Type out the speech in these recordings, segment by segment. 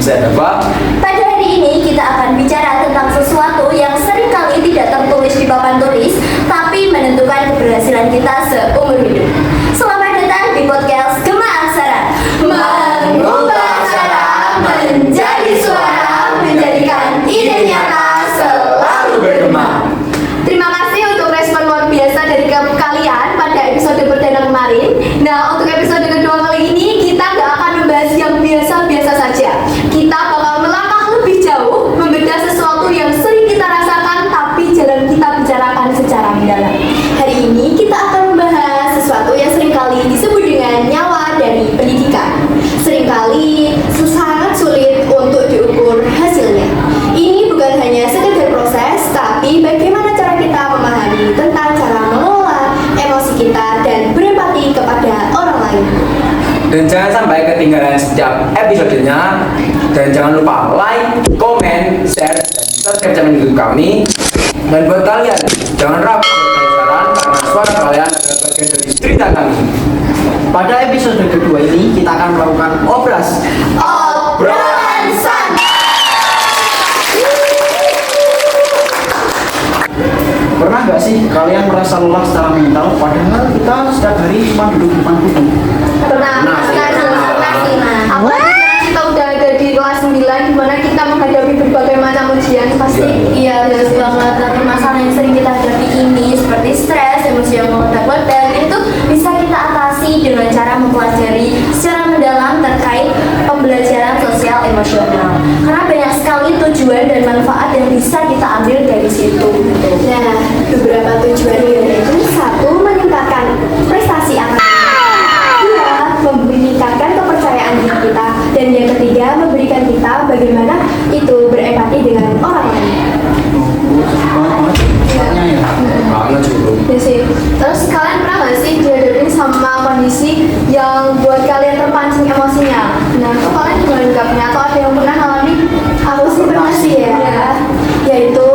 episode apa? Pada hari ini kita akan bicara tentang sesuatu yang seringkali tidak tertulis di papan tulis, tapi menentukan keberhasilan kita seumur hidup. Selamat datang di podcast Gema Aksara, mengubah cara menjadi suara, menjadikan ide nyata selalu bergema. Terima kasih untuk respon luar biasa dari kalian pada episode perdana kemarin. Nah, untuk episode kedua kali ini kita nggak akan membahas yang biasa-biasa saja. Kita bakal melangkah lebih jauh, membedah sesuatu yang sering kita rasakan tapi jarang kita bicarakan secara mendalam. Hari ini kita akan membahas sesuatu yang seringkali disebut dengan nyawa dari pendidikan. Seringkali sangat sulit untuk diukur hasilnya. Ini bukan hanya sekedar proses, tapi bagaimana cara kita memahami tentang cara mengelola emosi kita dan berempati kepada orang lain. Dan jangan sampai ketinggalan setiap episodenya. Dan jangan lupa like, komen, share, dan subscribe channel YouTube kami. Dan buat kalian, jangan ragu untuk saran karena suara kalian adalah bagian dari cerita kami. Pada episode kedua ini kita akan melakukan Obrolan santai. Pernah nggak sih kalian merasa lelah secara mental padahal kita setiap hari cuma duduk di depan buku? Pernah sih. Apalagi kita udah ada di kelas 9 di mana kita menghadapi berbagai macam ujian pasti. Iya, jelas banget. Tapi masalah yang sering kita hadapi ini seperti stres, emosi yang meledak-ledak itu bisa kita atasi dengan cara mempelajari secara mendalam terkait pembelajaran sosial emosional. Karena banyak sekali tujuan dan manfaat yang bisa kita ambil dari situ. Nah, beberapa tujuannya yaitu: satu, meningkatkan prestasi akademik; dua, meningkatkan kepercayaan diri kita; dan yang ketiga, memberikan kita bagaimana itu berempati dengan orang lain. Banget juga. Ya sih. Terus kalian pernah nggak sih dihadapin sama kondisi yang buat kalian terpancing emosinya? Nah, itu kalian gimana menanggapinya? Atau ada yang pernah ngalamin? Aku sih pernah sih ya. Yaitu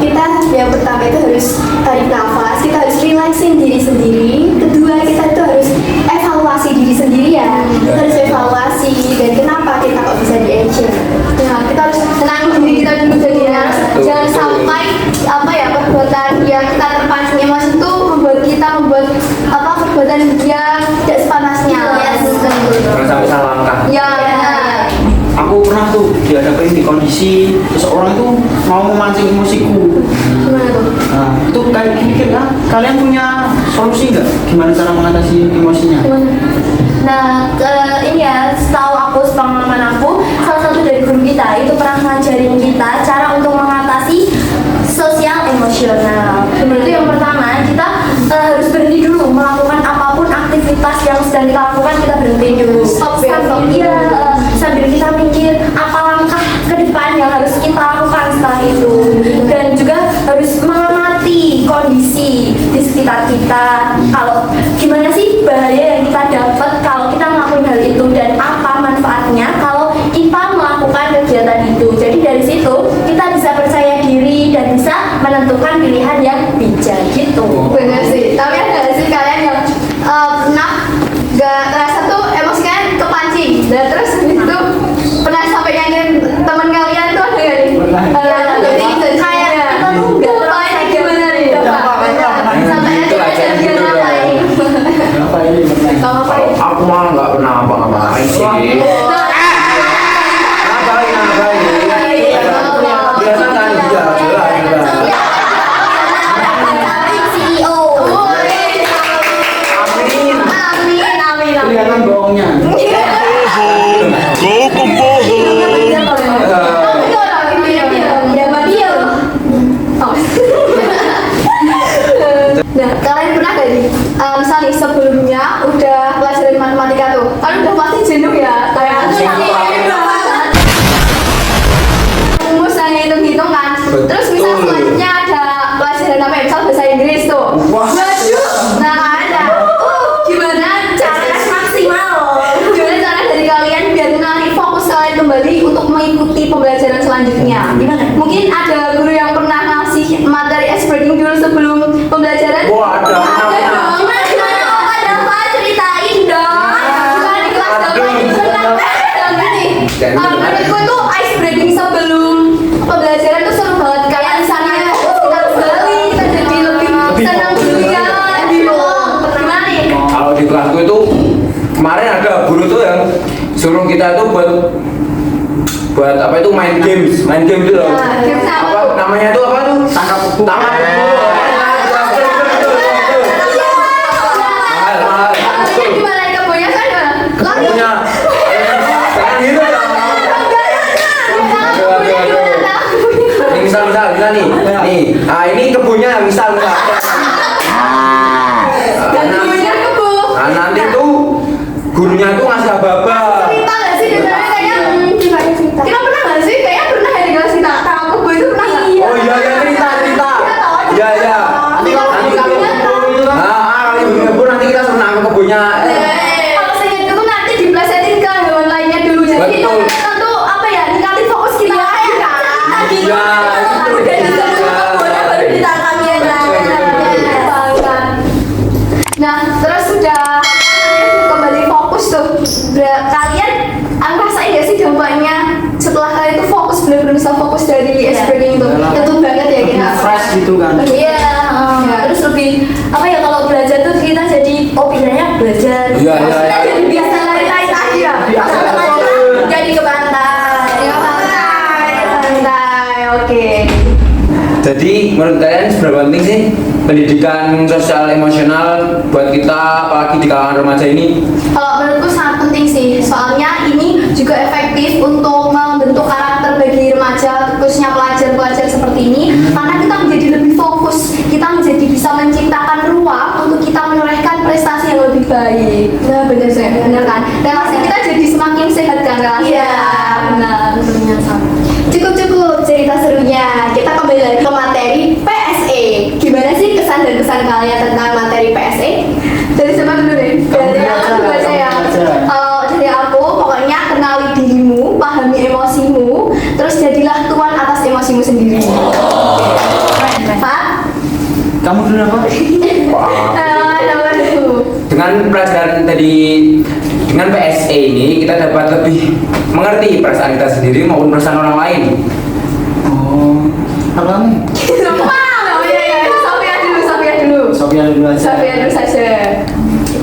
kita yang pertama itu harus tarik nafas, kita harus relaxing diri sendiri. Kedua, kita itu harus evaluasi diri sendiri ya. Kita harus evaluasi dan kenapa kita kok bisa di action. Nah, kita harus tenangin diri kita dulu jadi jangan sampai perbuatan yang kita terpancing emosi itu membuat perbuatan yang tidak sepantasnya. Jangan sampai salah langkah. Ya. Aku pernah tuh dihadapin di kondisi seseorang itu mau memancing emosiku. Gimana tuh? Nah, itu kayak mikir kan, kalian punya solusi nggak? Gimana cara mengatasi emosinya? Nah, ini ya, setahu aku, sepengalaman aku, salah satu dari guru kita itu pernah ngajarin kita cara untuk mengatasi sosial emosional. Itu yang pertama, kita harus berhenti dulu melakukan apapun aktivitas yang sedang kita lakukan, kita berhenti dulu. Sambil kita mikir apa langkah ke depan yang harus kita lakukan setelah itu. Dan juga harus mengamati kondisi di sekitar kita. Kalau gimana sih bahaya yang kita dapat kalau kita melakukan hal itu dan apa manfaatnya kalau kita melakukan kegiatan itu. Jadi dari situ kita bisa percaya diri dan bisa menentukan pilihan yang bijak gitu. Benar sih. Tapi ada nggak sih kalian yang pernah nggak ngerasa tuh emosi kalian kepancing? Dan terus itu pernah sampai nyanyiin teman kalian tuh ada nggak nih? Jadi kayak kita tuh nggak terasa gimana nih? Sampai ngapain? Aku malah nggak pernah apa-apain sih. Ngapain? Biasa kan bicara jelas. CEO. Amin. Kelihatan bohongnya. Kau pembohong. Nah, kalian pernah gak nih, misalnya sebelumnya udah pelajaran matematika tuh, kalian udah pasti jenuh ya, kayak rumus dan hitung-hitung kan. Terus misal selanjutnya ada pelajaran apa ya, misal bahasa Inggris tuh. Nah ada, gimana cara gimana cara dari kalian biar menarik fokus kalian kembali untuk mengikuti pembelajaran selanjutnya? Gimana? Mungkin ada guru yang pernah ngasih materi ice breaking dulu sebelum pembelajaran? Wah, ada. Gimana? Ada apa? Ceritain dong. Bukan di kelas dong. Gini. Menurutku itu kemarin ada guru tuh yang suruh kita itu buat apa itu main game itu loh. Game apa tuh? Namanya tuh apa tuh? Tangkap buku. Tangkap buku. Mahal. Gimana kebunya kan? Punya. Jangan gitu dong. Ini misal nih. Nih, ini kebunnya misal. Dan kebunya kebu. Nah, nanti tuh gurunya tuh ngasih aba-aba. Cerita nggak sih? Dengarnya kayaknya cerita. Kita pernah nggak sih? Kayaknya pernah ya dikasih cerita. Tangkap kebu itu pernah nggak? Oh iya cerita. Iya. Nanti kalau Kalau ibu nanti kita suruh nangkep kebunnya. Kalau saya ingat itu nanti diplesetin ke hewan lainnya dulu. Jadi Betul. kita tuh apa ya? Ningkatin fokus kita aja kan. Iya. Udah ditangkap kebunnya baru ditangkap ya. Nah, terus sudah kembali fokus tuh. Kalian ngerasain gak sih dampaknya setelah kalian tuh fokus benar-benar bisa fokus dari breaking itu? Itu banget ya kita. fresh gitu kan. Iya, terus lebih apa ya kalau belajar tuh kita jadi bilangnya belajar. Iya. Kita jadi biasa lari-lari aja. Biasa. Jadi ke pantai. Oke. Jadi menurut kalian seberapa penting sih pendidikan sosial emosional buat kita apalagi di kalangan remaja ini? Kalau menurutku sangat penting sih, soalnya ini juga efektif untuk membentuk karakter bagi remaja, khususnya pelajar-pelajar seperti ini, karena kita menjadi lebih fokus, kita menjadi bisa menciptakan ruang untuk kita menorehkan prestasi yang lebih baik. Nah, benar kan? Relasi kita jadi semakin sehat kan relasi? Iya, benar. Cukup cerita serunya. Kita kembali lagi ke materi PSE. Gimana sih kesan dan pesan kalian tentang materi PSE? Dari siapa dulu deh? Dari aku dulu aja ya. Kalau dari aku, pokoknya kenali dirimu, pahami emosimu, terus jadilah tuan atas emosimu sendiri. Pak? Kamu dulu apa? Nomor dulu. Dengan pelajaran tadi, dengan PSE ini kita dapat lebih mengerti perasaan kita sendiri maupun perasaan orang lain. Oh, apa nih? Sophia dulu. Sophia dulu aja. Sophia dulu saja.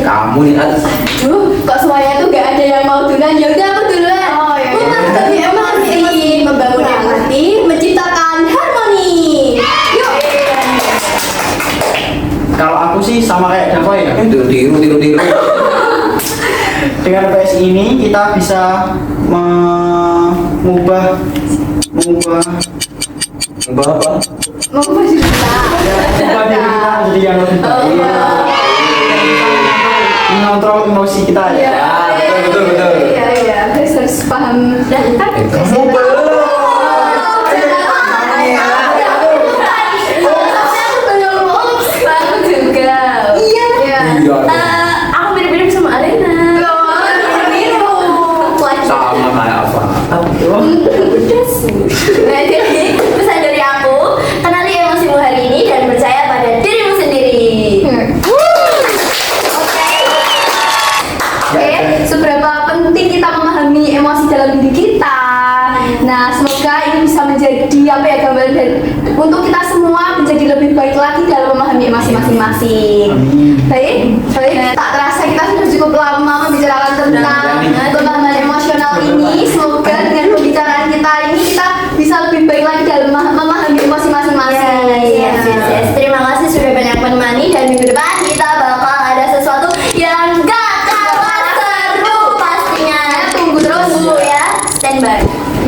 Kamu nih atas. Duh, kok semuanya tuh gak ada yang mau duluan? Ya udah aku duluan. Oh iya. Memahami emosi, membangun empati, menciptakan harmoni. Yuk. Kalau aku sih sama kayak Dava ya. Tiru. Dengan PS ini kita bisa mengubah Apa? Mengubah diri kita. mengubah diri kita menjadi yang lebih baik. Mengontrol emosi kita ya. Betul. Iya. Harus paham. Kamu belum. Aku juga. Iya. Aku mirip-mirip sama Alena. Sama kayak apa? Udah sih. Nah, jadi pesan dari aku, kenali emosimu hari ini dan percaya pada dirimu sendiri. Oke, seberapa penting kita memahami emosi dalam diri kita. Nah, semoga ini bisa menjadi apa ya gambaran dari untuk kita semua menjadi lebih baik lagi dalam memahami emosi masing-masing. Baik. Tak terasa kita sudah cukup lama membicarakan tentang pemahaman emosional ini. Semoga dengan pembicaraan kita ini kita bisa lebih baik lagi dalam memahami emosi masing-masing. Yes. Terima kasih sudah banyak menemani dan minggu depan kita bakal ada sesuatu yang gak kalah seru pastinya. Tunggu terus. Tunggu ya, standby.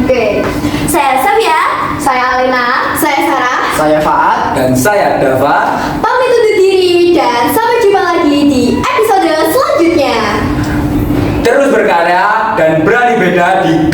Oke. Saya Safia. Saya Alena. Saya Sarah. Saya Faat. Dan saya Dava. Pamit undur diri dan sampai jumpa lagi di episode selanjutnya. Terus berkarya dan berani beda di